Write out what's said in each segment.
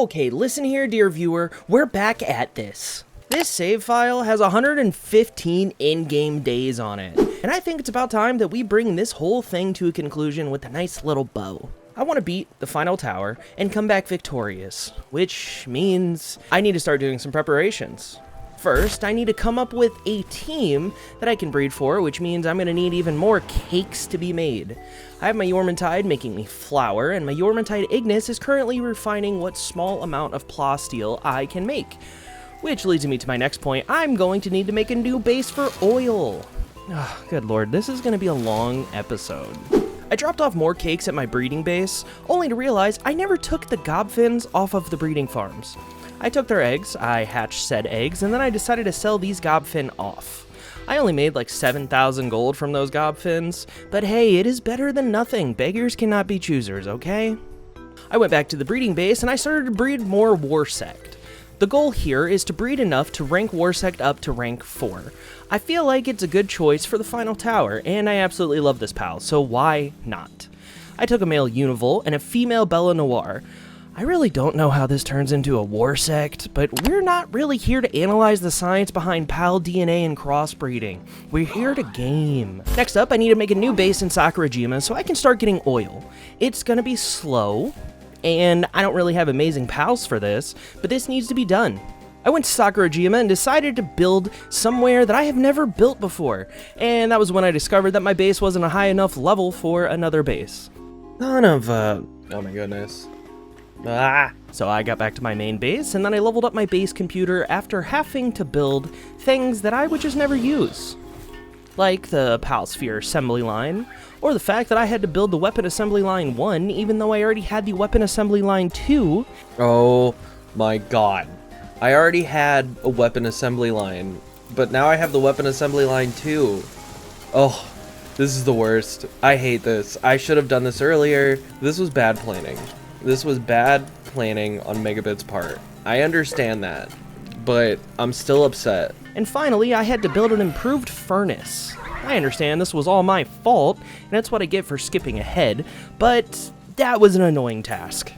Okay, listen here, dear viewer, we're back at this. This save file has 115 in-game days on it, and I think it's about time that we bring this whole thing to a conclusion with a nice little bow. I want to beat the final tower and come back victorious, which means I need to start doing some preparations. First, I need to come up with a team that I can breed for, which means I'm going to need even more cakes to be made. I have my Yormantide making me flour, and my Yormantide Ignis is currently refining what small amount of plasteel I can make. Which leads me to my next point, I'm going to need to make a new base for oil. Oh, good lord, this is going to be a long episode. I dropped off more cakes at my breeding base, only to realize I never took the gobfins off of the breeding farms. I took their eggs, I hatched said eggs, and then I decided to sell these gobfin off. I only made like 7,000 gold from those gobfins, but hey, it is better than nothing. Beggars cannot be choosers, okay? I went back to the breeding base and I started to breed more Warsect. The goal here is to breed enough to rank Warsect up to rank 4. I feel like it's a good choice for the final tower, and I absolutely love this pal, so why not? I took a male Univol and a female Bella Noir. I really don't know how this turns into a Warsect, but we're not really here to analyze the science behind pal DNA and crossbreeding. We're here to game. Next up, I need to make a new base in Sakurajima so I can start getting oil. It's gonna be slow, and I don't really have amazing pals for this, but this needs to be done. I went to Sakurajima and decided to build somewhere that I have never built before, and that was when I discovered that my base wasn't a high enough level for another base. Oh my goodness. So I got back to my main base, and then I leveled up my base computer after having to build things that I would just never use. Like the Palsphere assembly line, or the fact that I had to build the weapon assembly line 1 even though I already had the weapon assembly line 2. Oh my god. I already had a weapon assembly line, but now I have the weapon assembly line 2. Oh, this is the worst. I hate this. I should have done this earlier. This was bad planning. This was bad planning on MegaBits' part. I understand that, but I'm still upset. And finally, I had to build an improved furnace. I understand this was all my fault, and that's what I get for skipping ahead, but that was an annoying task.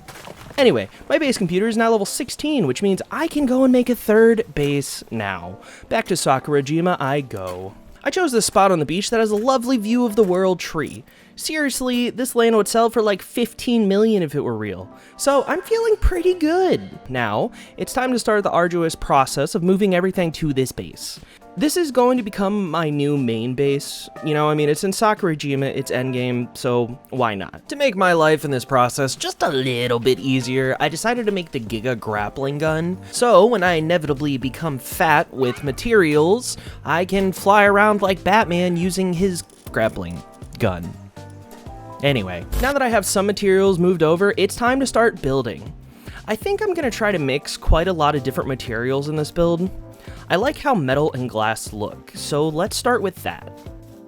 Anyway, my base computer is now level 16, which means I can go and make a third base now. Back to Sakurajima I go. I chose this spot on the beach that has a lovely view of the World Tree. Seriously, this land would sell for like 15 million if it were real. So I'm feeling pretty good. Now, it's time to start the arduous process of moving everything to this base. This is going to become my new main base. You know, I mean, it's in Sakurajima, it's endgame, so why not? To make my life in this process just a little bit easier, I decided to make the Giga grappling gun. So when I inevitably become fat with materials, I can fly around like Batman using his grappling gun. Anyway, now that I have some materials moved over, it's time to start building. I think I'm gonna try to mix quite a lot of different materials in this build. I like how metal and glass look, so let's start with that.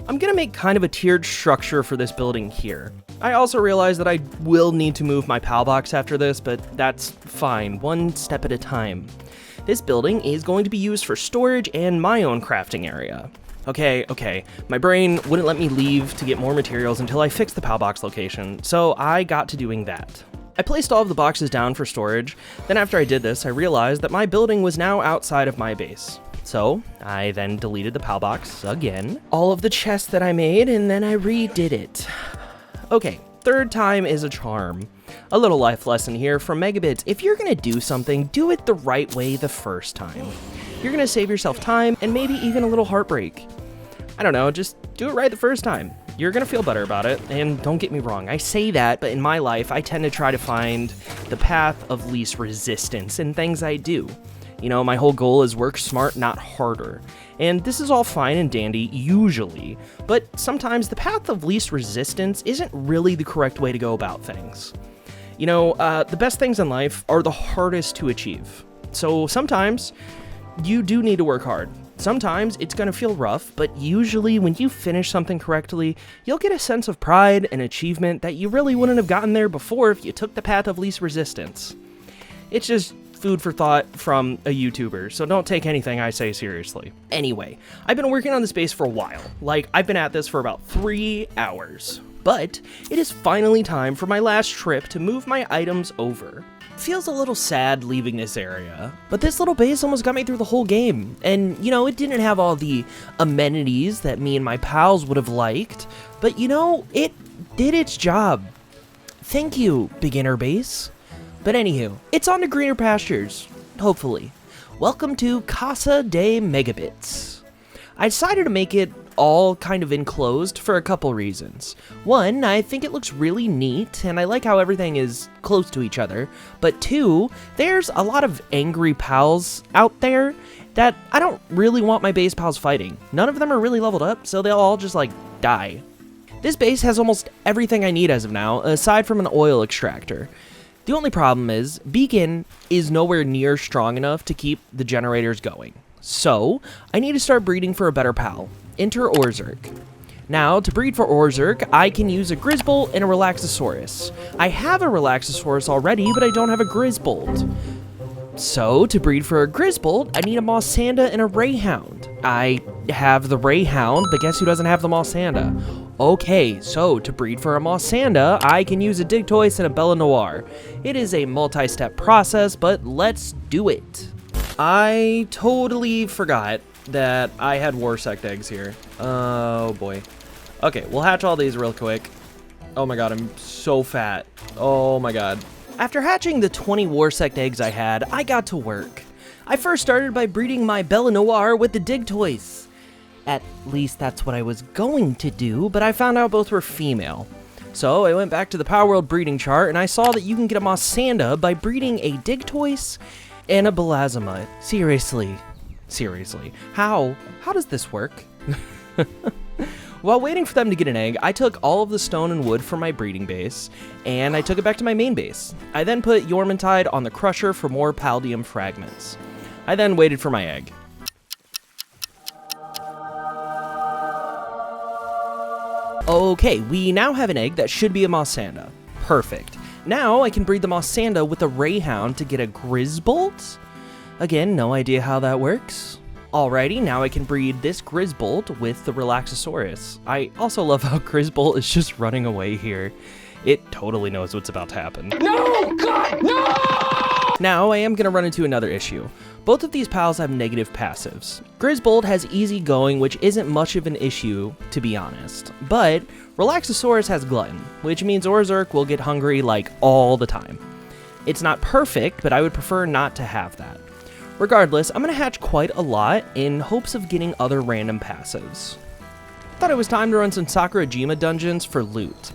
I'm gonna make kind of a tiered structure for this building here. I also realize that I will need to move my PAL box after this, but that's fine, one step at a time. This building is going to be used for storage and my own crafting area. Okay, my brain wouldn't let me leave to get more materials until I fixed the PAL box location, so I got to doing that. I placed all of the boxes down for storage, then after I did this, I realized that my building was now outside of my base. So, I then deleted the PAL box again, all of the chests that I made, and then I redid it. Okay, third time is a charm. A little life lesson here from MegaBits. If you're gonna do something, do it the right way the first time. You're gonna save yourself time and maybe even a little heartbreak. I don't know, just do it right the first time. You're gonna feel better about it, and don't get me wrong, I say that, but in my life, I tend to try to find the path of least resistance in things I do. You know, my whole goal is work smart, not harder. And this is all fine and dandy, usually, but sometimes the path of least resistance isn't really the correct way to go about things. You know, the best things in life are the hardest to achieve. So sometimes, you do need to work hard. Sometimes it's gonna feel rough, but usually when you finish something correctly, you'll get a sense of pride and achievement that you really wouldn't have gotten there before if you took the path of least resistance. It's just food for thought from a YouTuber, so don't take anything I say seriously. Anyway, I've been working on this base for a while. Like, I've been at this for about 3 hours. But it is finally time for my last trip to move my items over. feels a little sad leaving this area. But this little base almost got me through the whole game. And, you know, it didn't have all the amenities that me and my pals would have liked. But, you know, it did its job. Thank you, beginner base. But anywho, it's on to greener pastures, hopefully. Welcome to Casa de MegaBits. I decided to make it all kind of enclosed for a couple reasons. One, I think it looks really neat, and I like how everything is close to each other. But two, there's a lot of angry pals out there that I don't really want my base pals fighting. None of them are really leveled up, so they'll all just, like, die. This base has almost everything I need as of now, aside from an oil extractor. The only problem is, Beacon is nowhere near strong enough to keep the generators going. So, I need to start breeding for a better pal. Enter Orserk. Now, to breed for Orserk, I can use a Grizzbolt and a Relaxosaurus. I have a Relaxosaurus already, but I don't have a Grizzbolt. So, to breed for a Grizzbolt, I need a Mossanda and a Rayhound. I have the Rayhound, but guess who doesn't have the Mossanda? Okay, so to breed for a Mossanda, I can use a Digtoise and a Bella Noir. It is a multi-step process, but let's do it. I totally forgot that I had Orserk eggs here. Oh boy. Okay, we'll hatch all these real quick. Oh my god, I'm so fat. Oh my god. After hatching the 20 Orserk eggs I had, I got to work. I first started by breeding my Bella Noir with the Digtoise. At least that's what I was going to do, but I found out both were female. So I went back to the Palworld breeding chart and I saw that you can get a Mossanda by breeding a Digtoise and a Belazamut. Seriously, how does this work? While waiting for them to get an egg, I took all of the stone and wood from my breeding base, and I took it back to my main base. I then put Yormantide on the crusher for more Paldium fragments. I then waited for my egg. Okay, we now have an egg that should be a Mossanda. Perfect. Now I can breed the Mossanda with a Rayhound to get a Grizzbolt. Again, no idea how that works. Alrighty, now I can breed this Grizzbolt with the Relaxosaurus. I also love how Grizzbolt is just running away here. It totally knows what's about to happen. No! God, no! Now, I am going to run into another issue. Both of these pals have negative passives. Grizzbolt has easy going, which isn't much of an issue, to be honest. But Relaxosaurus has glutton, which means Orserk will get hungry like all the time. It's not perfect, but I would prefer not to have that. Regardless, I'm going to hatch quite a lot in hopes of getting other random passives. Thought it was time to run some Sakurajima dungeons for loot.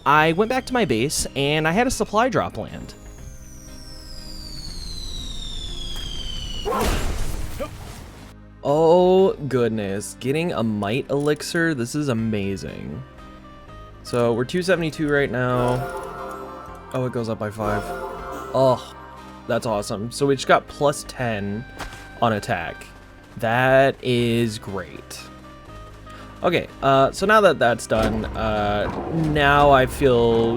I went back to my base, and I had a supply drop land. Oh goodness, getting a Might Elixir, this is amazing. So we're 272 right now. Oh, it goes up by 5. Oh. That's awesome. So we just got plus 10 on attack. That is great. Okay, so now that that's done, now I feel...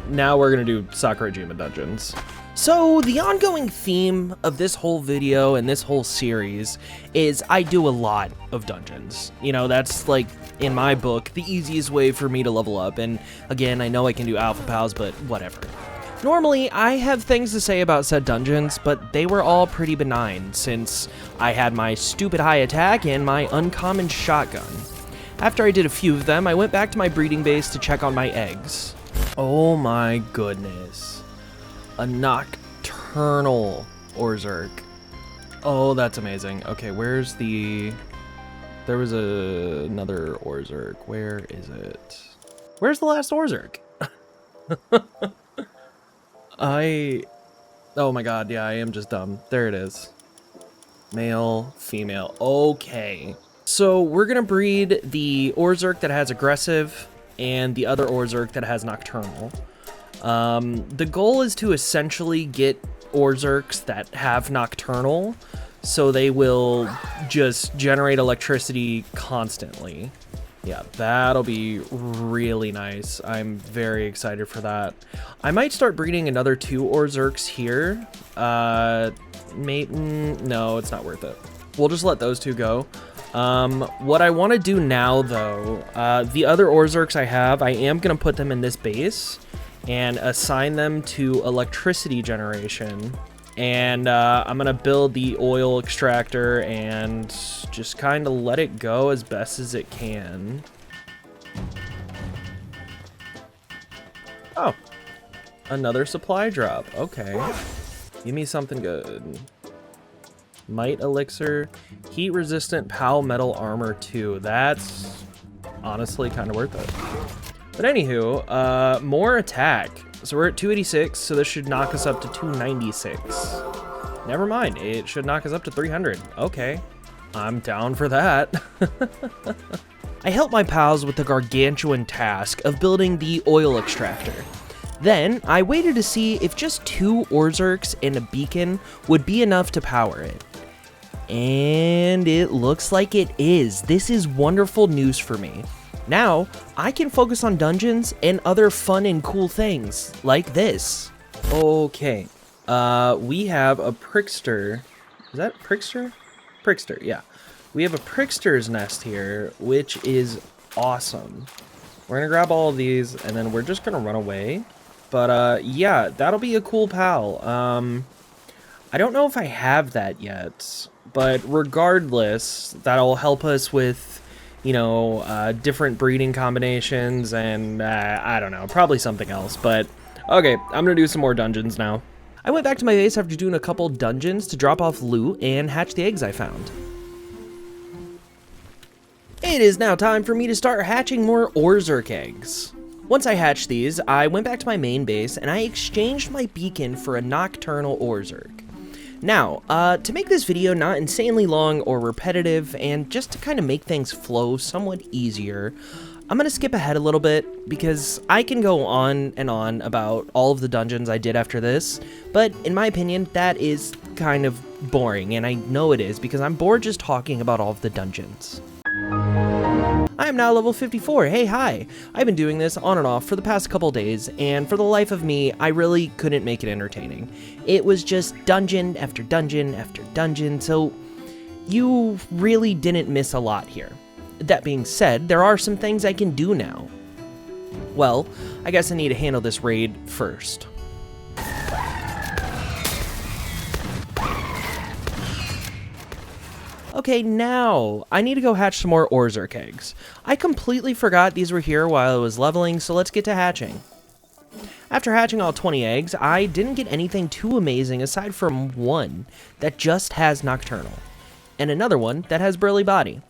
Now we're going to do Sakurajima dungeons. So the ongoing theme of this whole video and this whole series is I do a lot of dungeons. You know, that's like, in my book, the easiest way for me to level up. And again, I know I can do Alpha Pals, but whatever. Normally, I have things to say about said dungeons, but they were all pretty benign, since I had my stupid high attack and my uncommon shotgun. After I did a few of them, I went back to my breeding base to check on my eggs. Oh my goodness. A nocturnal Orserk. Oh, that's amazing. Okay, where's the... There was another Orserk. Where is it? Where's the last Orserk? Oh my god, yeah, I am just dumb. There it is. Male, female. Okay. So we're gonna breed the Orserk that has aggressive and the other Orserk that has nocturnal. The goal is to essentially get Orserks that have nocturnal, so they will just generate electricity constantly. Yeah, that'll be really nice. I'm very excited for that. I might start breeding another 2 Orserks here. No, it's not worth it. We'll just let those 2 go. What I want to do now, though, the other Orserks I have, I am going to put them in this base. and assign them to electricity generation. And I'm gonna build the oil extractor and just kind of let it go as best as it can. Oh, another supply drop. Okay, give me something good. Might elixir, heat resistant PAL metal armor 2. That's honestly kind of worth it. But anywho, more attack. So we're at 286, so this should knock us up to 296. Never mind, it should knock us up to 300. Okay, I'm down for that. I helped my pals with the gargantuan task of building the oil extractor. Then, I waited to see if just 2 Orserks and a beacon would be enough to power it. And it looks like it is. This is wonderful news for me. Now, I can focus on dungeons and other fun and cool things, like this. Okay, we have a Prickster. Is that Prickster? Prickster, yeah. We have a Prickster's nest here, which is awesome. We're gonna grab all of these, and then we're just gonna run away. But, yeah, that'll be a cool pal. I don't know if I have that yet, but regardless, that'll help us with, you know, different breeding combinations and, I don't know, probably something else. But, okay, I'm gonna do some more dungeons now. I went back to my base after doing a couple dungeons to drop off loot and hatch the eggs I found. It is now time for me to start hatching more Orserk eggs. Once I hatched these, I went back to my main base and I exchanged my beacon for a nocturnal Orserk. Now, to make this video not insanely long or repetitive, and just to kind of make things flow somewhat easier, I'm going to skip ahead a little bit, because I can go on and on about all of the dungeons I did after this, but in my opinion, that is kind of boring, and I know it is, because I'm bored just talking about all of the dungeons. I am now level 54, hey hi! I've been doing this on and off for the past couple days, and for the life of me, I really couldn't make it entertaining. It was just dungeon after dungeon after dungeon, so you really didn't miss a lot here. That being said, there are some things I can do now. Well, I guess I need to handle this raid first. Okay, now, I need to go hatch some more Orserk eggs. I completely forgot these were here while I was leveling, so let's get to hatching. After hatching all 20 eggs, I didn't get anything too amazing aside from one that just has Nocturnal, and another one that has Burly Body.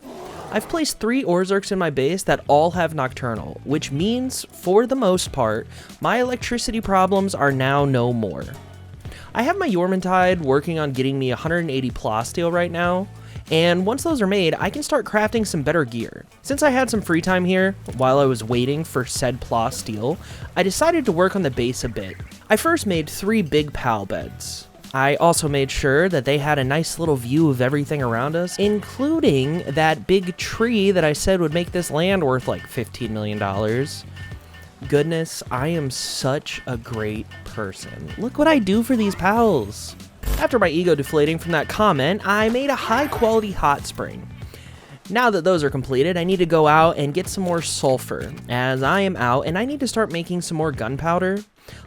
I've placed 3 Orserks in my base that all have Nocturnal, which means, for the most part, my electricity problems are now no more. I have my Yormantide working on getting me 180 plasteel right now, and once those are made, I can start crafting some better gear. Since I had some free time here, while I was waiting for said plasteel, I decided to work on the base a bit. I first made 3 big pal beds. I also made sure that they had a nice little view of everything around us, including that big tree that I said would make this land worth like $15 million. Goodness, I am such a great person. Look what I do for these pals. After my ego deflating from that comment, I made a high quality hot spring. Now that those are completed, I need to go out and get some more sulfur, as I am out and I need to start making some more gunpowder.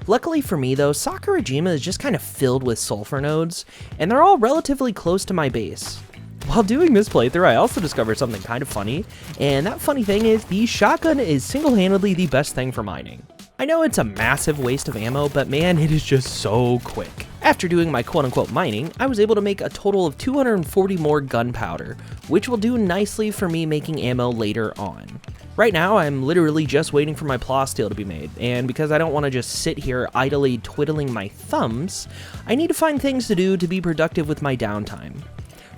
Luckily for me though, Sakurajima is just kind of filled with sulfur nodes, and they're all relatively close to my base. While doing this playthrough, I also discovered something kind of funny, and that funny thing is, the shotgun is single-handedly the best thing for mining. I know it's a massive waste of ammo, but man, it is just so quick. After doing my quote-unquote mining, I was able to make a total of 240 more gunpowder, which will do nicely for me making ammo later on. Right now, I'm literally just waiting for my plasteel to be made, and because I don't want to just sit here idly twiddling my thumbs, I need to find things to do to be productive with my downtime.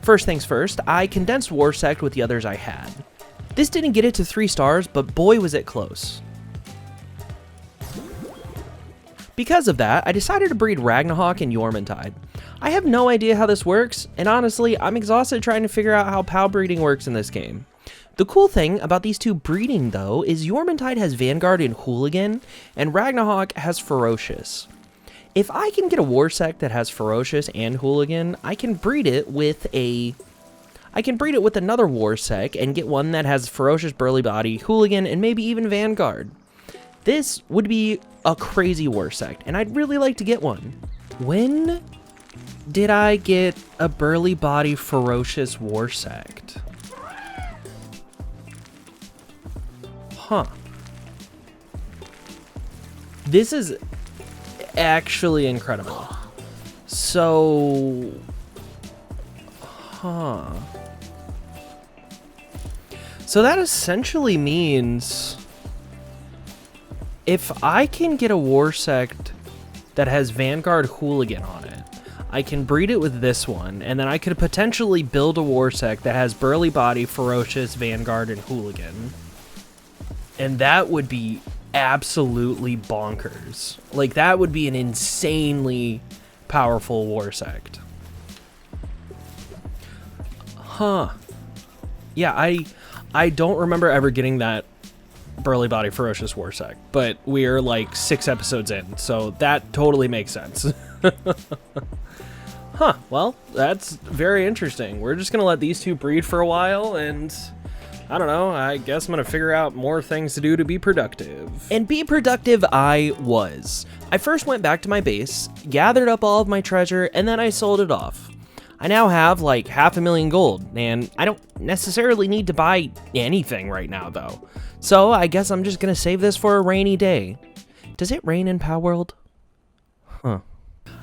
First things first, I condensed Warsect with the others I had. This didn't get it to 3 stars, but boy was it close. Because of that, I decided to breed Ragnarok and Yormantide. I have no idea how this works, and honestly, I'm exhausted trying to figure out how pal breeding works in this game. The cool thing about these two breeding though, is Yormantide has Vanguard and Hooligan, and Ragnarok has Ferocious. If I can get a Warsect that has Ferocious and Hooligan, I can breed it with another Warsect and get one that has Ferocious, Burly Body, Hooligan, and maybe even Vanguard. This would be a crazy Orserk, and I'd really like to get one. When did I get a burly body ferocious Orserk? Huh. This is actually incredible. So, so that essentially means if I can get a Orserk that has Vanguard Hooligan on it, I can breed it with this one, and then I could potentially build a Orserk that has Burly Body, Ferocious, Vanguard, and Hooligan. And that would be absolutely bonkers. Like, that would be an insanely powerful Orserk. Huh. Yeah, I don't remember ever getting that Burly Body Ferocious Orserk, but we are like 6 episodes in, so that totally makes sense. Huh, well, that's very interesting. We're just gonna let these two breed for a while, and I don't know, I guess I'm gonna figure out more things to do to be productive. And be productive I was. I first went back to my base, gathered up all of my treasure, and then I sold it off. I now have like 500,000 gold, and I don't necessarily need to buy anything right now though. So I guess I'm just gonna save this for a rainy day. Does it rain in Palworld? Huh.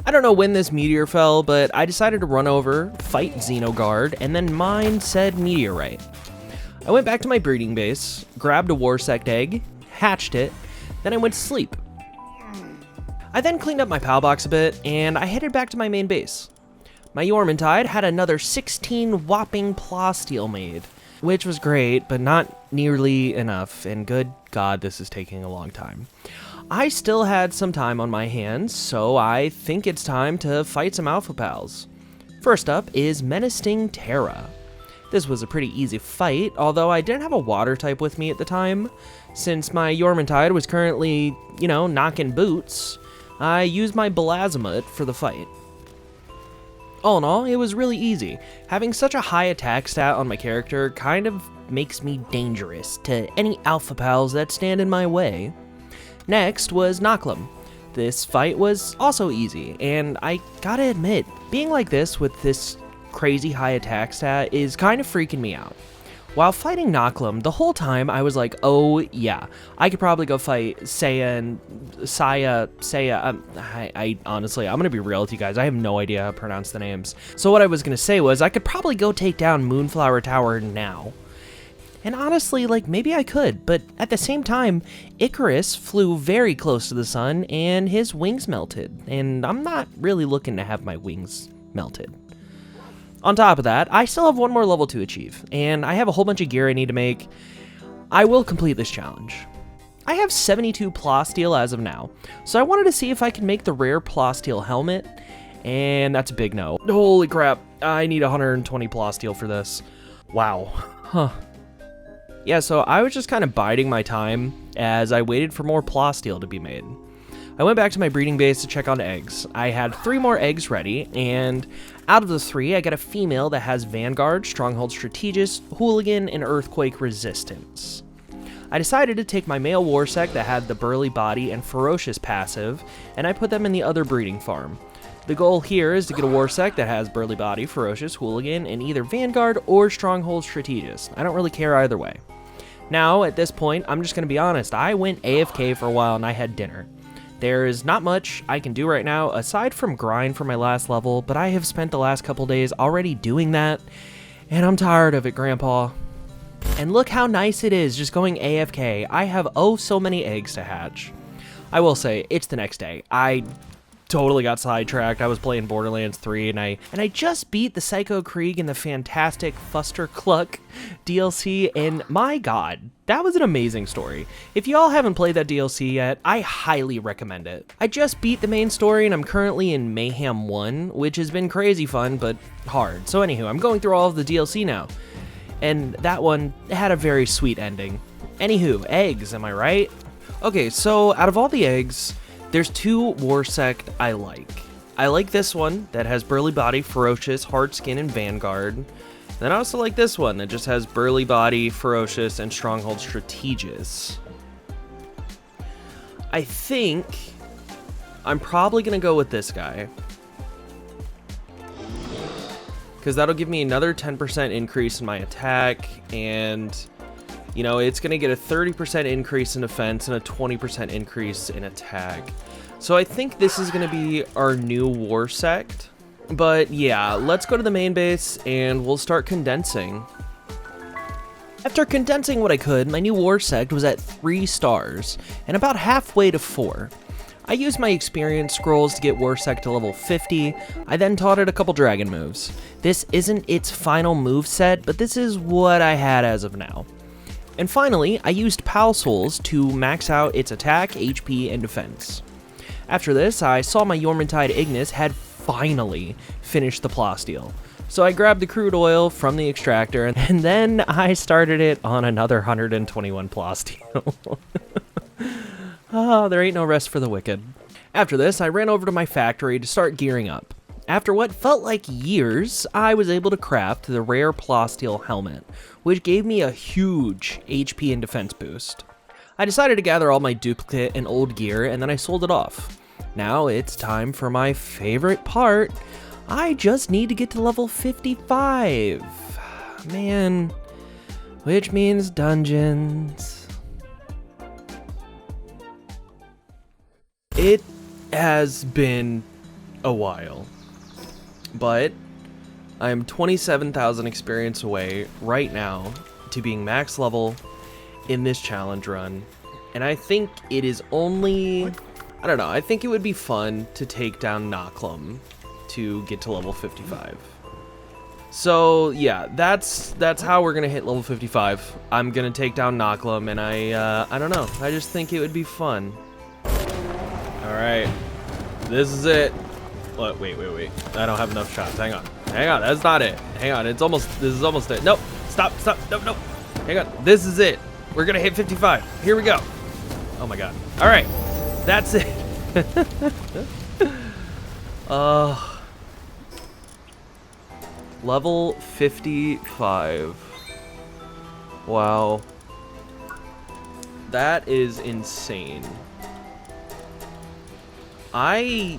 I don't know when this meteor fell, but I decided to run over, fight Xenoguard, and then mine said meteorite. I went back to my breeding base, grabbed a Orserk egg, hatched it, then I went to sleep. I then cleaned up my PAL box a bit, and I headed back to my main base. My Yormintide had another 16 whopping plasteel made, which was great, but not nearly enough, and good God, this is taking a long time. I still had some time on my hands, so I think it's time to fight some Alpha Pals. First up is Menacing Terra. This was a pretty easy fight, although I didn't have a water type with me at the time. Since my Yormintide was currently, you know, knocking boots, I used my Belazamut for the fight. All in all, it was really easy. Having such a high attack stat on my character kind of makes me dangerous to any Alpha Pals that stand in my way. Next was Nocklum. This fight was also easy, and I gotta admit, being like this with this crazy high attack stat is kind of freaking me out. While fighting Nocklum, the whole time I was like, oh yeah, I could probably go fight Saya. I honestly, I'm gonna be real with you guys, I have no idea how to pronounce the names. So what I was gonna say was, I could probably go take down Moonflower Tower now. And honestly, like, maybe I could, but at the same time, Icarus flew very close to the sun and his wings melted, and I'm not really looking to have my wings melted. On top of that, I still have one more level to achieve, and I have a whole bunch of gear I need to make. I will complete this challenge. I have 72 plasteel as of now, so I wanted to see if I can make the rare plasteel helmet, and that's a big no. Holy crap, I need 120 plasteel for this. Wow. Huh. Yeah, so I was just kind of biding my time as I waited for more plasteel to be made. I went back to my breeding base to check on eggs. I had 3 more eggs ready, and out of the 3, I got a female that has Vanguard, Stronghold Strategist, Hooligan, and Earthquake Resistance. I decided to take my male Orserk that had the Burly Body and Ferocious passive, and I put them in the other breeding farm. The goal here is to get a Orserk that has Burly Body, Ferocious, Hooligan, and either Vanguard or Stronghold Strategist. I don't really care either way. Now, at this point, I'm just going to be honest, I went AFK for a while and I had dinner. There is not much I can do right now aside from grind for my last level, but I have spent the last couple days already doing that, and I'm tired of it, Grandpa. And look how nice it is just going AFK. I have oh so many eggs to hatch. I will say, it's the next day. I totally got sidetracked. I was playing Borderlands 3 and I just beat the Psycho Krieg in the fantastic Fuster Cluck DLC, and my god, that was an amazing story. If y'all haven't played that DLC yet, I highly recommend it. I just beat the main story and I'm currently in Mayhem 1, which has been crazy fun but hard. So anywho, I'm going through all of the DLC now, and that one had a very sweet ending. Anywho, eggs, am I right? Okay, so out of all the eggs, there's 2 Orserk I like. I like this one that has Burly Body, Ferocious, Hard Skin, and Vanguard. Then I also like this one that just has Burly Body, Ferocious, and Stronghold Strategist. I think I'm probably going to go with this guy. Because that'll give me another 10% increase in my attack, and, you know, it's going to get a 30% increase in defense and a 20% increase in attack. So I think this is going to be our new war sect. But yeah, let's go to the main base and we'll start condensing. After condensing what I could, my new war sect was at 3 stars and about halfway to 4. I used my experience scrolls to get Orserk to level 50. I then taught it a couple dragon moves. This isn't its final move set, but this is what I had as of now. And finally, I used Pal Souls to max out its attack, HP, and defense. After this, I saw my Yormantide Ignis had finally finished the plasteel. So I grabbed the crude oil from the extractor, and then I started it on another 121 plasteel. Ah, there ain't no rest for the wicked. After this, I ran over to my factory to start gearing up. After what felt like years, I was able to craft the rare plasteel helmet, which gave me a huge HP and defense boost. I decided to gather all my duplicate and old gear, and then I sold it off. Now it's time for my favorite part. I just need to get to level 55. Man, which means dungeons. It has been a while, but I am 27,000 experience away right now to being max level in this challenge run, and I think it is only, I don't know, I think it would be fun to take down Nocklum to get to level 55. So yeah, that's how we're gonna hit level 55. I'm gonna take down Nocklum, and I don't know, I just think it would be fun. All right, this is it. What? Wait. I don't have enough shots. Hang on. That's not it. Hang on. This is almost it. Nope. Stop. No. Hang on. This is it. We're gonna hit 55. Here we go. Oh my God. All right, that's it. Level 55. Wow. That is insane. I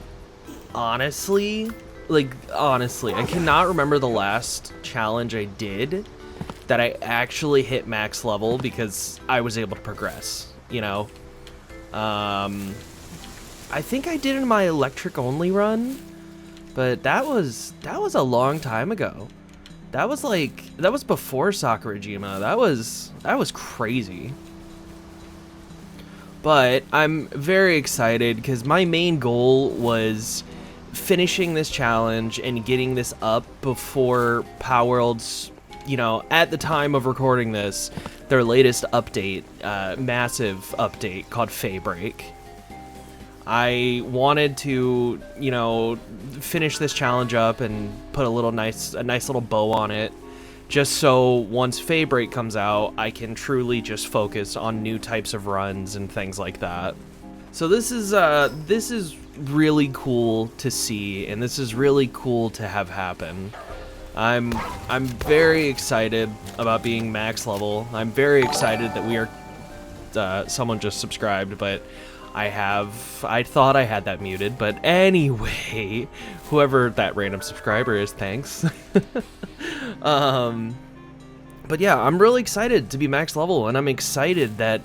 honestly, I cannot remember the last challenge I did that I actually hit max level because I was able to progress, you know? I think I did in my electric only run, but that was a long time ago. That was before Sakurajima. That was crazy. But I'm very excited because my main goal was finishing this challenge and getting this up before Palworld's, you know, at the time of recording this, their latest update, massive update called Faybreak. I wanted to, you know, finish this challenge up and put a nice little bow on it, just so once Faybreak comes out, I can truly just focus on new types of runs and things like that. So this is really cool to see, and this is really cool to have happen. I'm very excited about being max level. I'm very excited that we are. Someone just subscribed, but I thought I had that muted, but anyway, whoever that random subscriber is, thanks. But yeah, I'm really excited to be max level, and I'm excited that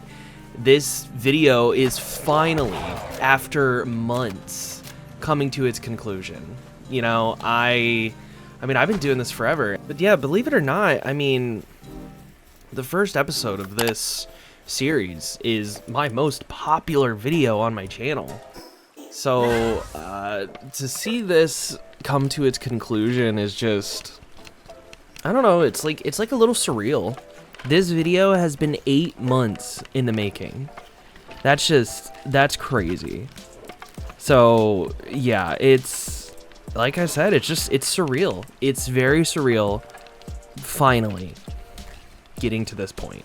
this video is finally, after months, coming to its conclusion. You know, I mean, I've been doing this forever, but yeah, believe it or not, I mean, the first episode of this series is my most popular video on my channel. So to see this come to its conclusion is just, I don't know, it's like a little surreal. This video has been 8 months in the making. That's crazy. So yeah, it's, like I said, it's surreal. It's very surreal, finally getting to this point.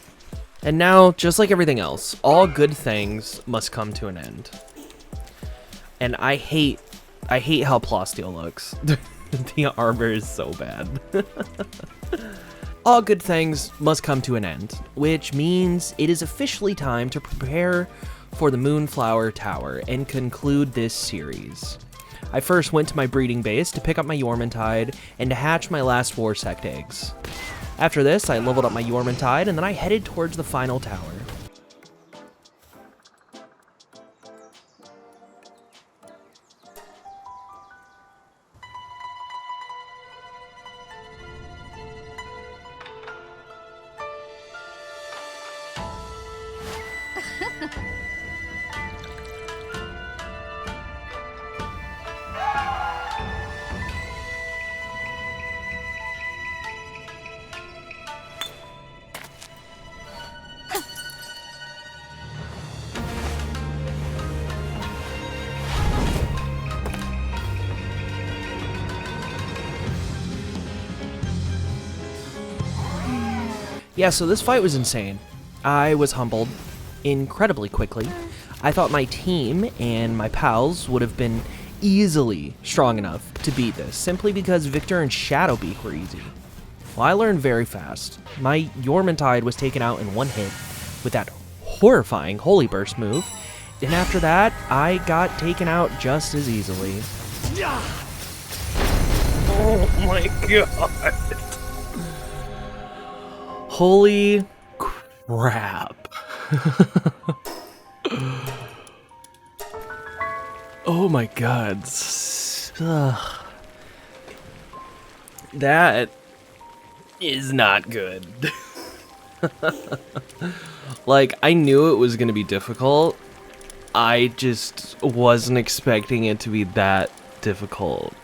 And now, just like everything else, all good things must come to an end. And I hate how plasteel looks. The armor is so bad. All good things must come to an end, which means it is officially time to prepare for the Moonflower Tower and conclude this series. I first went to my breeding base to pick up my Yormantide and to hatch my last Orserk eggs. After this, I leveled up my Yormantide and then I headed towards the final tower. Yeah, so this fight was insane. I was humbled incredibly quickly. I thought my team and my pals would have been easily strong enough to beat this, simply because Victor and Shadowbeak were easy. Well, I learned very fast. My Yormantide was taken out in one hit with that horrifying Holy Burst move, and after that, I got taken out just as easily. Oh my god. Holy crap. Oh my god. Ugh. That is not good. Like, I knew it was going to be difficult. I just wasn't expecting it to be that difficult.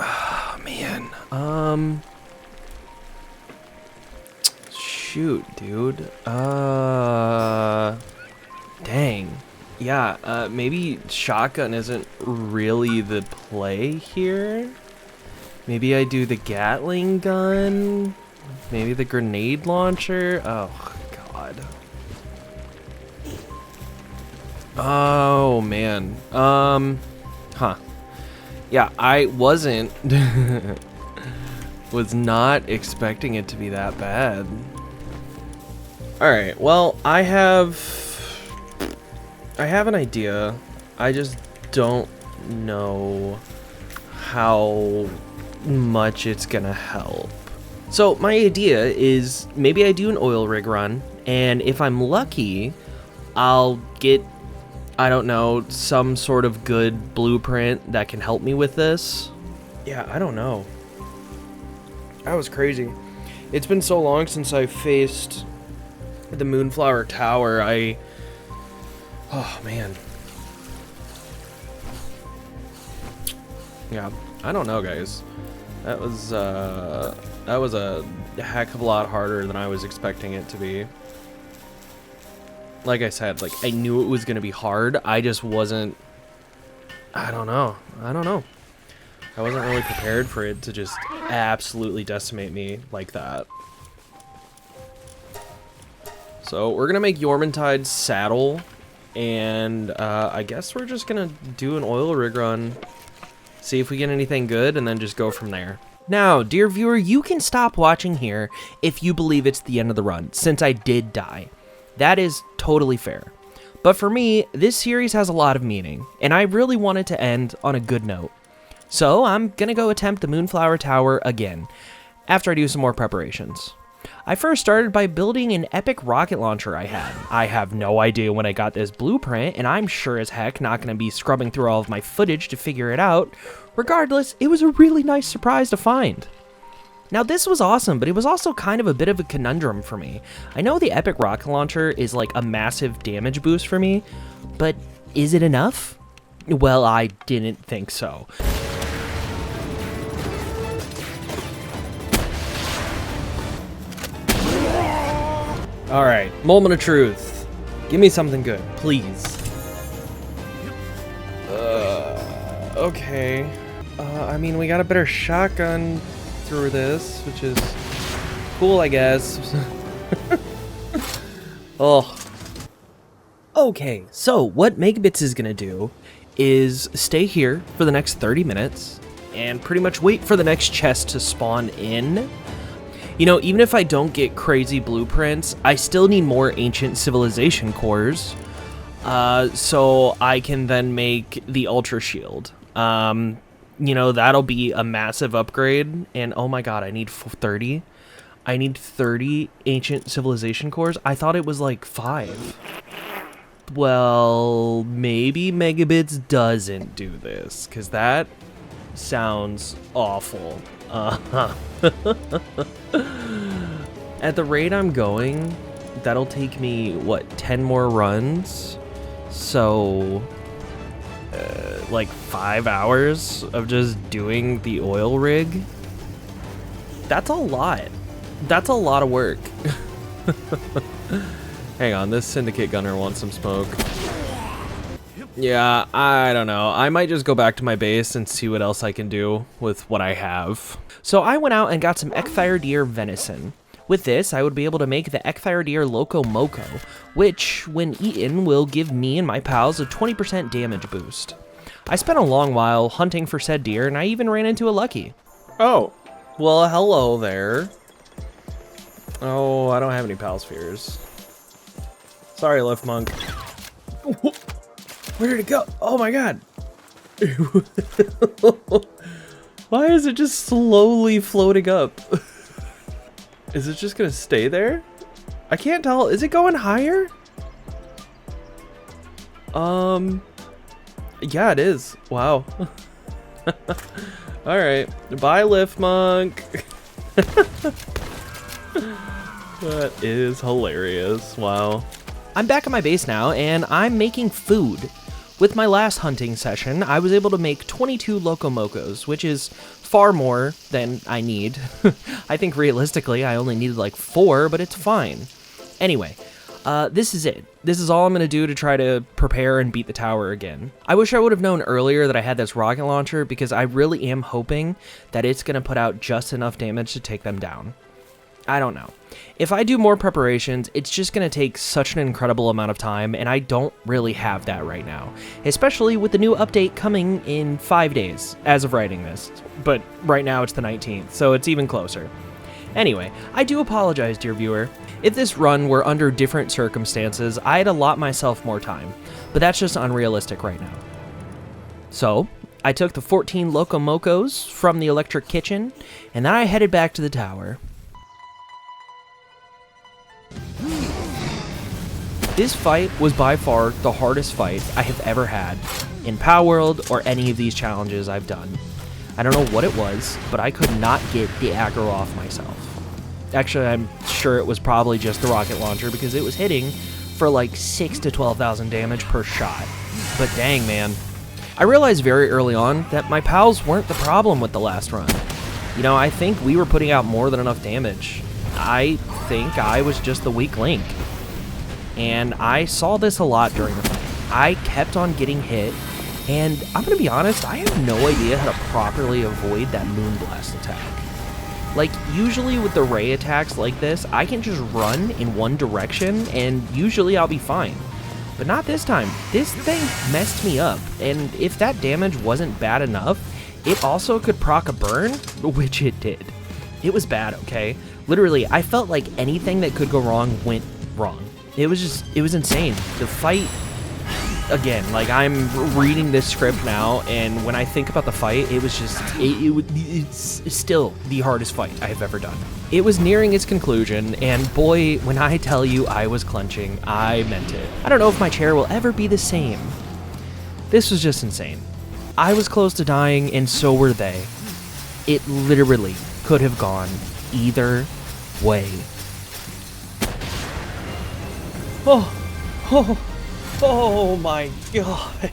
Oh, man. Shoot, dude. Dang. Yeah, maybe shotgun isn't really the play here. Maybe I do the Gatling gun. Maybe the grenade launcher. Oh, God. Oh, man. Huh. Yeah, I wasn't... was not expecting it to be that bad. Alright, well, I have an idea. I just don't know how much it's gonna help. So my idea is maybe I do an oil rig run, and if I'm lucky, I'll get, I don't know, some sort of good blueprint that can help me with this. Yeah, I don't know. That was crazy. It's been so long since I faced the Moonflower Tower. Oh man. Yeah, I don't know, guys. That was a heck of a lot harder than I was expecting it to be. Like I said, like, I knew it was gonna be hard. I just wasn't, I don't know. I wasn't really prepared for it to just absolutely decimate me like that. So we're gonna make Yormantide's saddle, and I guess we're just gonna do an oil rig run, see if we get anything good, and then just go from there. Now, dear viewer, you can stop watching here if you believe it's the end of the run, since I did die. That is totally fair. But for me, this series has a lot of meaning, and I really want it to end on a good note. So I'm gonna go attempt the Moonflower Tower again, after I do some more preparations. I first started by building an epic rocket launcher I had. I have no idea when I got this blueprint, and I'm sure as heck not going to be scrubbing through all of my footage to figure it out. Regardless, it was a really nice surprise to find. Now this was awesome, but it was also kind of a bit of a conundrum for me. I know the epic rocket launcher is like a massive damage boost for me, but is it enough? Well, I didn't think so. Alright, moment of truth. Give me something good, please. Okay. I mean, we got a better shotgun through this, which is cool, I guess. Oh. Okay, so what MegaBits is gonna do is stay here for the next 30 minutes and pretty much wait for the next chest to spawn in. You know, even if I don't get crazy blueprints, I still need more ancient civilization cores. so I can then make the Ultra Shield. You know, that'll be a massive upgrade. And oh my god, I need 30. I need 30 ancient civilization cores. I thought it was like 5. Well, maybe MegaBits doesn't do this, because that sounds awful. At the rate I'm going, that'll take me, what, 10 more runs? So, like 5 hours of just doing the oil rig? That's a lot. That's a lot of work. Hang on, this Syndicate Gunner wants some smoke. Yeah, I don't know. I might just go back to my base and see what else I can do with what I have. So I went out and got some Ekthire Deer venison. With this, I would be able to make the Ekthire Deer Loco Moco, which, when eaten, will give me and my pals a 20% damage boost. I spent a long while hunting for said deer, and I even ran into a Lucky. Oh, well, hello there. Oh, I don't have any pal spheres. Sorry, Lift Monk. Where did it go? Oh my god. Why is it just slowly floating up? Is it just gonna stay there? I can't tell. Is it going higher? Yeah, it is. Wow. Alright. Bye, Lift Monk. That is hilarious. Wow. I'm back at my base now, and I'm making food. With my last hunting session, I was able to make 22 Locomocos, which is far more than I need. I think realistically I only needed like 4, but it's fine. Anyway, this is it. This is all I'm going to do to try to prepare and beat the tower again. I wish I would have known earlier that I had this rocket launcher, because I really am hoping that it's going to put out just enough damage to take them down. I don't know. If I do more preparations, it's just going to take such an incredible amount of time, and I don't really have that right now. Especially with the new update coming in 5 days, as of writing this. But right now it's the 19th, so it's even closer. Anyway, I do apologize, dear viewer. If this run were under different circumstances, I'd allot myself more time. But that's just unrealistic right now. So, I took the 14 Locomocos from the electric kitchen, and then I headed back to the tower. This fight was by far the hardest fight I have ever had in Palworld or any of these challenges I've done. I don't know what it was, but I could not get the aggro off myself. Actually, I'm sure it was probably just the rocket launcher, because it was hitting for like 6,000 to 12,000 damage per shot. But dang, man. I realized very early on that my pals weren't the problem with the last run. You know, I think we were putting out more than enough damage. I think I was just the weak link. And I saw this a lot during the fight. I kept on getting hit, and I'm gonna be honest, I have no idea how to properly avoid that Moonblast attack. Like, usually with the ray attacks like this, I can just run in one direction, and usually I'll be fine. But not this time. This thing messed me up, and if that damage wasn't bad enough, it also could proc a burn, which it did. It was bad, okay? Literally, I felt like anything that could go wrong went wrong. It was insane. The fight, again, like, I'm reading this script now, and when I think about the fight, it was just, it's still the hardest fight I have ever done. It was nearing its conclusion, and boy, when I tell you I was clenching, I meant it. I don't know if my chair will ever be the same. This was just insane. I was close to dying, and so were they. It literally could have gone either way. Oh my god.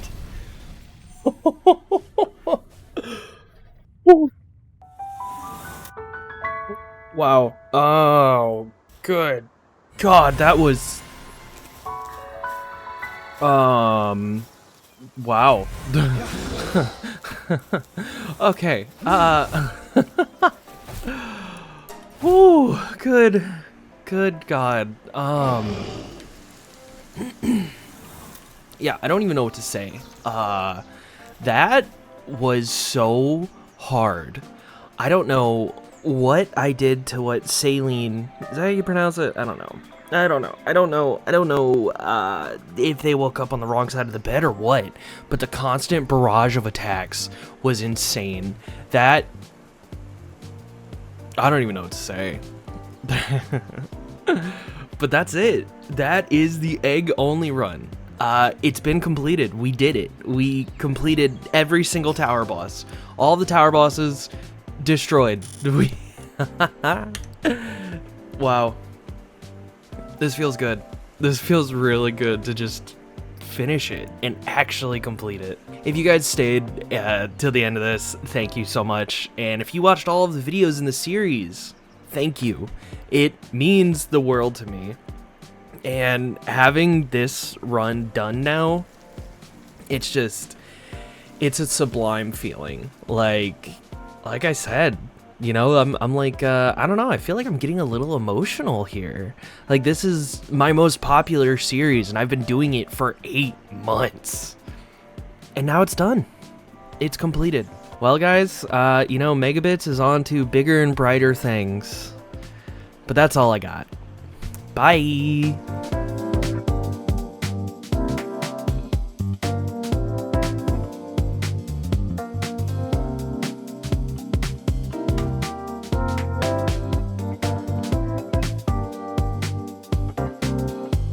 Wow. Oh, good god, that was... Wow. Okay, whew, good god. Yeah, I don't even know what to say. That was so hard. I don't know what I did to what Saline, is that how you pronounce it? I don't know. I don't know if they woke up on the wrong side of the bed or what, but the constant barrage of attacks was insane. That, I don't even know what to say. But that's it. That is the egg only run. It's been completed. We did it. We completed every single tower boss. All the tower bosses destroyed. We wow. This feels good. This feels really good to just finish it and actually complete it. If you guys stayed till the end of this, thank you so much. And if you watched all of the videos in the series, thank you. It means the world to me. And having this run done now, it's a sublime feeling. Like I said, you know, I'm like, I don't know, I feel like I'm getting a little emotional here. Like, this is my most popular series, and I've been doing it for 8 months. And now it's done. It's completed. Well, guys, you know, MegaBits is on to bigger and brighter things. But that's all I got. Bye!